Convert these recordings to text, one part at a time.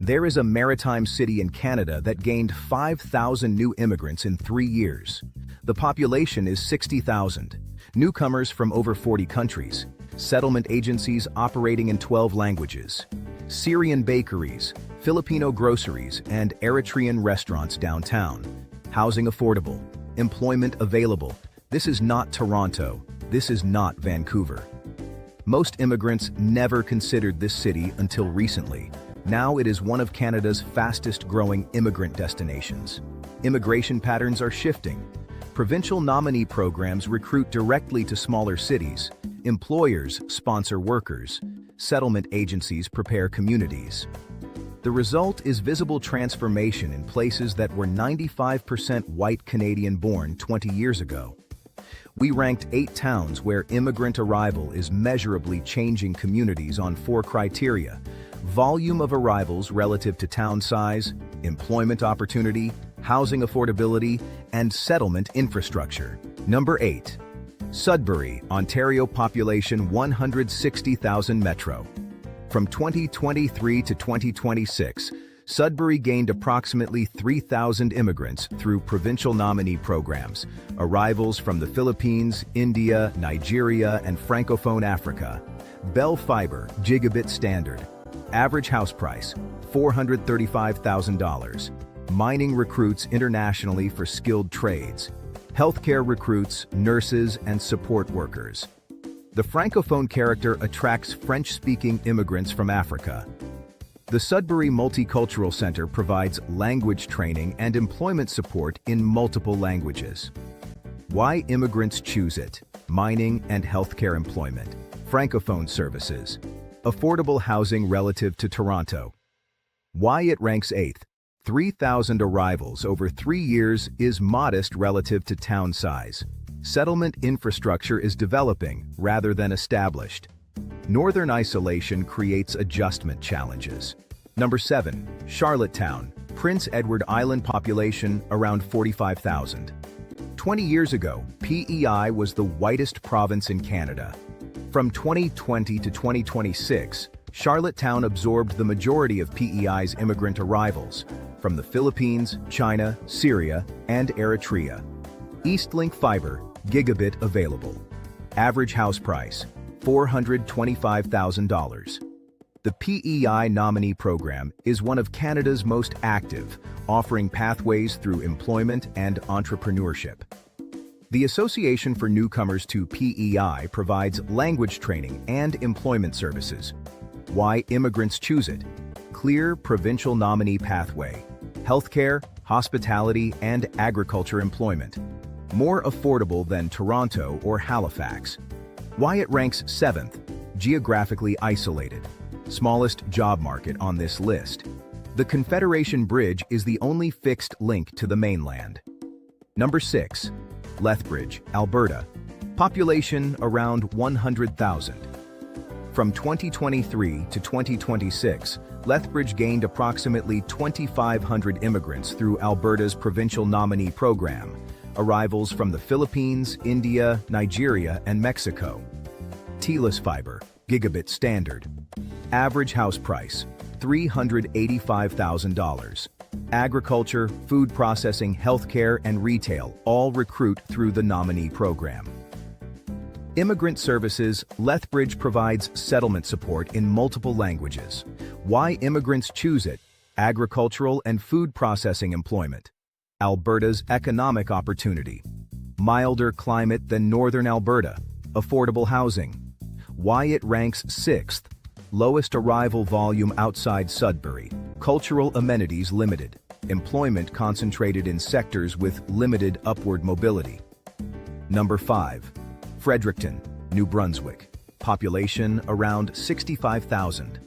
There is a maritime city in Canada that gained 5,000 new immigrants in 3 years. The population is 60,000. Newcomers from over 40 countries. Settlement agencies operating in 12 languages. Syrian bakeries, Filipino groceries, and Eritrean restaurants downtown. Housing affordable. Employment available. This is not Toronto. This is not Vancouver. Most immigrants never considered this city until recently. Now it is one of Canada's fastest-growing immigrant destinations. Immigration patterns are shifting. Provincial nominee programs recruit directly to smaller cities. Employers sponsor workers. Settlement agencies prepare communities. The result is visible transformation in places that were 95% white Canadian-born 20 years ago. We ranked 8 towns where immigrant arrival is measurably changing communities on 4 criteria: volume of arrivals relative to town size, employment opportunity, housing affordability, and settlement infrastructure. Number 8. Sudbury, Ontario, population 160,000 metro. From 2023 to 2026, Sudbury gained approximately 3,000 immigrants through provincial nominee programs, arrivals from the Philippines, India, Nigeria, and Francophone Africa. Bell Fiber, gigabit standard. Average house price, $435,000. Mining recruits internationally for skilled trades. Healthcare recruits nurses and support workers. The Francophone character attracts French-speaking immigrants from Africa. The Sudbury Multicultural Center provides language training and employment support in multiple languages. Why immigrants choose it: mining and healthcare employment, Francophone services, affordable housing relative to Toronto. Why it ranks 8th: 3,000 arrivals over 3 years is modest relative to town size. Settlement infrastructure is developing rather than established. Northern isolation creates adjustment challenges. Number 7. Charlottetown, Prince Edward Island, population around 45,000. 20 years ago, PEI was the whitest province in Canada. From 2020 to 2026, Charlottetown absorbed the majority of PEI's immigrant arrivals from the Philippines, China, Syria, and Eritrea. Eastlink fiber, gigabit available. Average house price, $425,000. The PEI nominee program is one of Canada's most active, offering pathways through employment and entrepreneurship. The Association for Newcomers to PEI provides language training and employment services. Why immigrants choose it: clear provincial nominee pathway, healthcare, hospitality, and agriculture employment. More affordable than Toronto or Halifax. Why it ranks 7th: geographically isolated. Smallest job market on this list. The Confederation Bridge is the only fixed link to the mainland. Number 6. Lethbridge, Alberta. Population around 100,000. From 2023 to 2026, Lethbridge gained approximately 2,500 immigrants through Alberta's provincial nominee program. Arrivals from the Philippines, India, Nigeria, and Mexico. TELUS fiber, gigabit standard. Average house price, $385,000. Agriculture, food processing, healthcare, and retail all recruit through the nominee program. Immigrant services, Lethbridge provides settlement support in multiple languages. Why immigrants choose it: agricultural and food processing employment. Alberta's economic opportunity. Milder climate than northern Alberta. Affordable housing. Why it ranks 6th: lowest arrival volume outside Sudbury. Cultural amenities limited. Employment concentrated in sectors with limited upward mobility. Number 5. Fredericton, New Brunswick. Population around 65,000.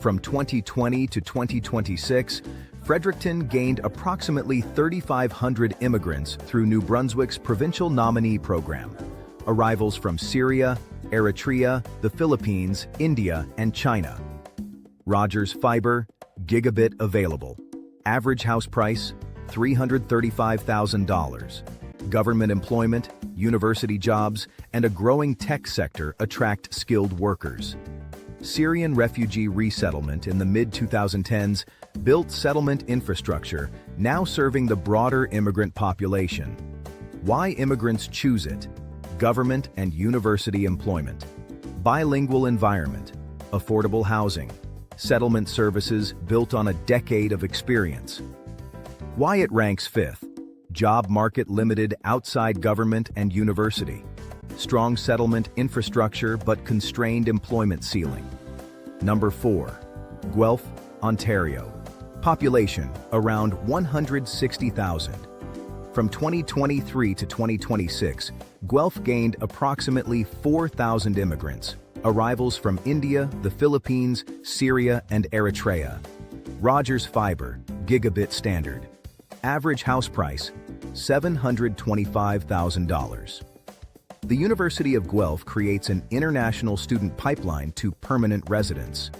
From 2020 to 2026, Fredericton gained approximately 3,500 immigrants through New Brunswick's provincial nominee program. Arrivals from Syria, Eritrea, the Philippines, India, and China. Rogers fiber, gigabit available. Average house price, $335,000. Government employment, university jobs, and a growing tech sector attract skilled workers. Syrian refugee resettlement in the mid-2010s built settlement infrastructure, now serving the broader immigrant population. Why immigrants choose it? Government and university employment. Bilingual environment. Affordable housing. Settlement services built on a decade of experience. Why it ranks fifth? Job market limited outside government and university. Strong settlement infrastructure but constrained employment ceiling. Number 4. Guelph, Ontario. Population around 160,000. From 2023 to 2026, Guelph gained approximately 4,000 immigrants, arrivals from India, the Philippines, Syria, and Eritrea. Rogers Fiber, Gigabit Standard. Average house price, $725,000. The University of Guelph creates an international student pipeline to permanent residents.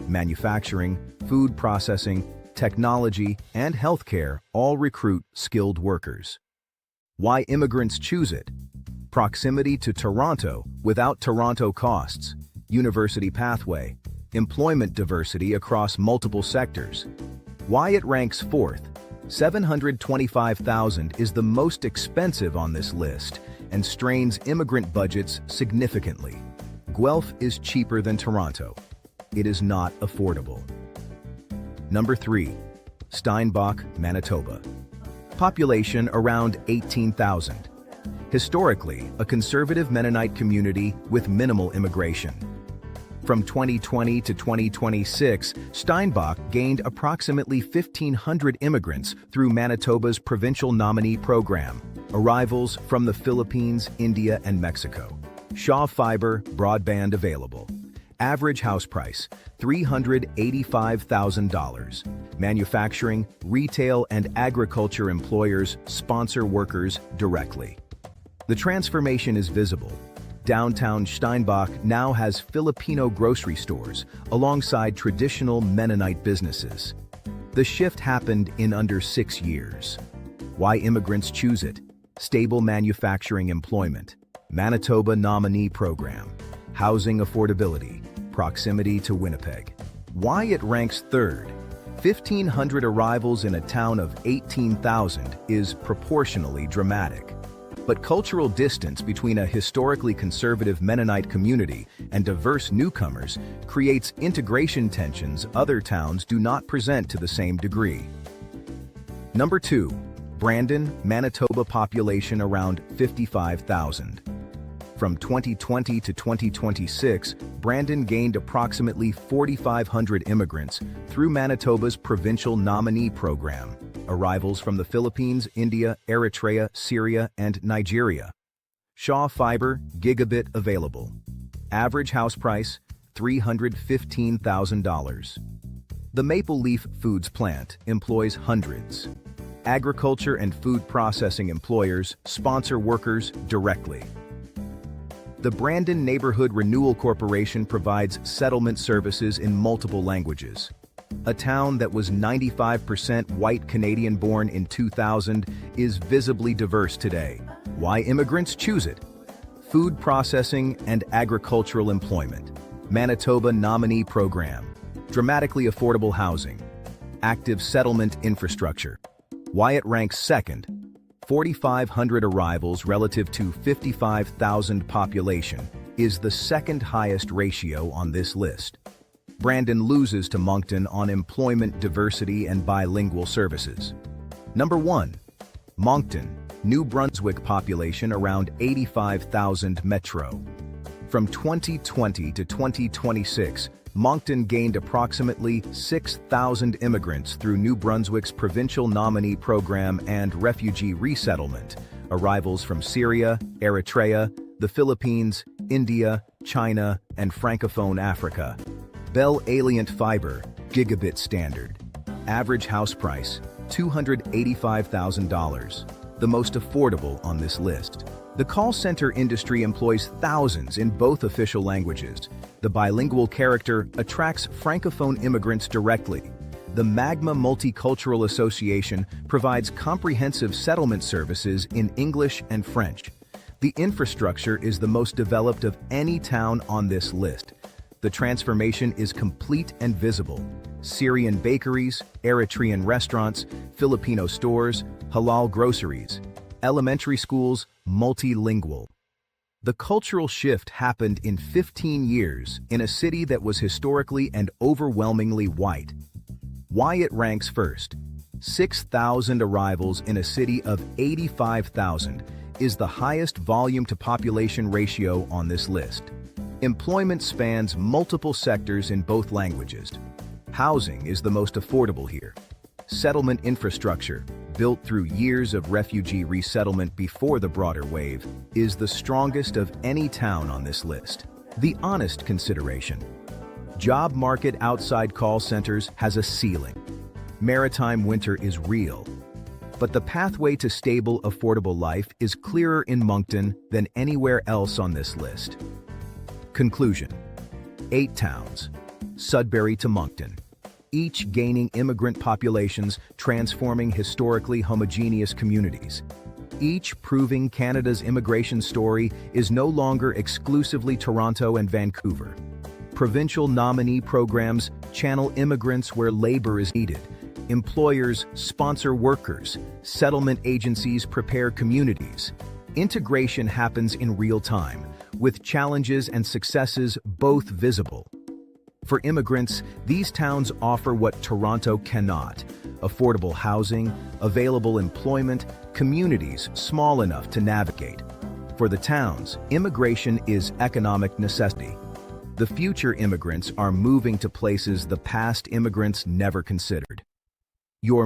Manufacturing, food processing, technology, and healthcare all recruit skilled workers. Why immigrants choose it? Proximity to Toronto without Toronto costs, university pathway, employment diversity across multiple sectors. Why it ranks fourth? $725,000 is the most expensive on this list and strains immigrant budgets significantly. Guelph is cheaper than Toronto. It is not affordable. Number 3. Steinbach, Manitoba. Population around 18,000. Historically, a conservative Mennonite community with minimal immigration. From 2020 to 2026, Steinbach gained approximately 1,500 immigrants through Manitoba's provincial nominee program, arrivals from the Philippines, India, and Mexico. Shaw Fiber, broadband available. Average house price, $385,000. Manufacturing, retail, and agriculture employers sponsor workers directly. The transformation is visible. Downtown Steinbach now has Filipino grocery stores alongside traditional Mennonite businesses. The shift happened in under 6 years. Why immigrants choose it? Stable manufacturing employment, Manitoba nominee program, housing affordability, proximity to Winnipeg. Why it ranks third? 1,500 arrivals in a town of 18,000 is proportionally dramatic. But cultural distance between a historically conservative Mennonite community and diverse newcomers creates integration tensions other towns do not present to the same degree. Number 2. Brandon, Manitoba. Population around 55,000. From 2020 to 2026, Brandon gained approximately 4,500 immigrants through Manitoba's provincial nominee program, arrivals from the Philippines, India, Eritrea, Syria, and Nigeria. Shaw Fiber, Gigabit available. Average house price, $315,000. The Maple Leaf Foods plant employs hundreds. Agriculture and food processing employers sponsor workers directly. The Brandon Neighborhood Renewal Corporation provides settlement services in multiple languages. A town that was 95% white Canadian-born in 2000 is visibly diverse today. Why immigrants choose it? Food processing and agricultural employment. Manitoba nominee program. Dramatically affordable housing. Active settlement infrastructure. Why it ranks second? 4,500 arrivals relative to 55,000 population is the second highest ratio on this list. Brandon loses to Moncton on employment diversity and bilingual services. Number 1. Moncton, New Brunswick. Population around 85,000 metro. From 2020 to 2026, Moncton gained approximately 6,000 immigrants through New Brunswick's provincial nominee program and refugee resettlement, arrivals from Syria, Eritrea, the Philippines, India, China, and Francophone Africa. Bell Alliant Fiber, Gigabit Standard. Average house price, $285,000, the most affordable on this list. The call center industry employs thousands in both official languages. The bilingual character attracts Francophone immigrants directly. The Magma Multicultural Association provides comprehensive settlement services in English and French. The infrastructure is the most developed of any town on this list. The transformation is complete and visible. Syrian bakeries, Eritrean restaurants, Filipino stores, halal groceries, elementary schools, multilingual. The cultural shift happened in 15 years in a city that was historically and overwhelmingly white. Why it ranks first? 6,000 arrivals in a city of 85,000 is the highest volume-to-population ratio on this list. Employment spans multiple sectors in both languages. Housing is the most affordable here. Settlement infrastructure, built through years of refugee resettlement before the broader wave, is the strongest of any town on this list. The honest consideration. Job market outside call centers has a ceiling. Maritime winter is real. But the pathway to stable, affordable life is clearer in Moncton than anywhere else on this list. Conclusion. 8 towns, Sudbury to Moncton, each gaining immigrant populations, transforming historically homogeneous communities. Each proving Canada's immigration story is no longer exclusively Toronto and Vancouver. Provincial nominee programs channel immigrants where labor is needed. Employers sponsor workers. Settlement agencies prepare communities. Integration happens in real time, with challenges and successes both visible. For immigrants, these towns offer what Toronto cannot: affordable housing, available employment, communities small enough to navigate. For the towns, immigration is economic necessity. The future immigrants are moving to places the past immigrants never considered. Your